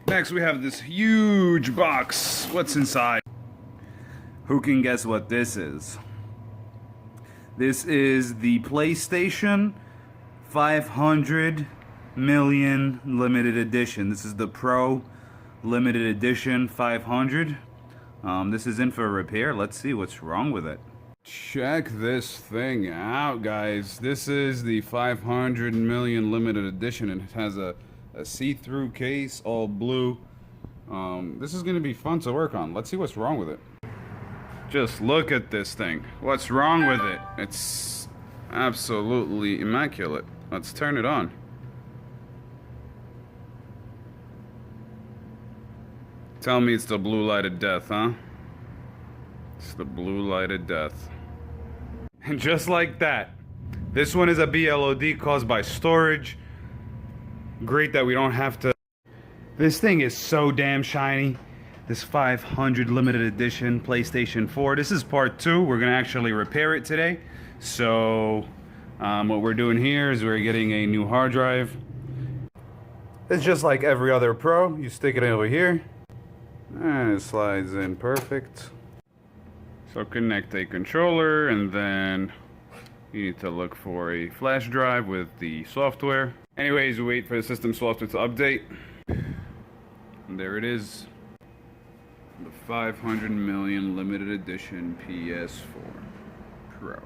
Next we have this huge box. What's inside? Who can guess what this is? This is the PlayStation 500 million limited edition. This is the Pro limited edition 500. This is in for repair. Let's see what's wrong with it. Check this thing out, guys. This is the 500 million limited edition, and it has a see-through case, all blue. This is gonna be fun to work on. Let's see what's wrong with it. Just look at this thing. What's wrong with it? It's absolutely immaculate. Let's turn it on. Tell me it's the blue light of death, huh? It's the blue light of death. And just like that, this one is a BLOD caused by storage. Great that we don't have to. This thing is so damn shiny. This 500 limited edition PlayStation 4. This is part 2. We're gonna actually repair it today. So what we're doing here is we're getting a new hard drive. It's just like every other Pro. You stick it over here and it slides in perfect. So connect a controller, and then you need to look for a flash drive with the software. Anyways, we wait for the system software to update. And there it is. The 500 million limited edition PS4 Pro.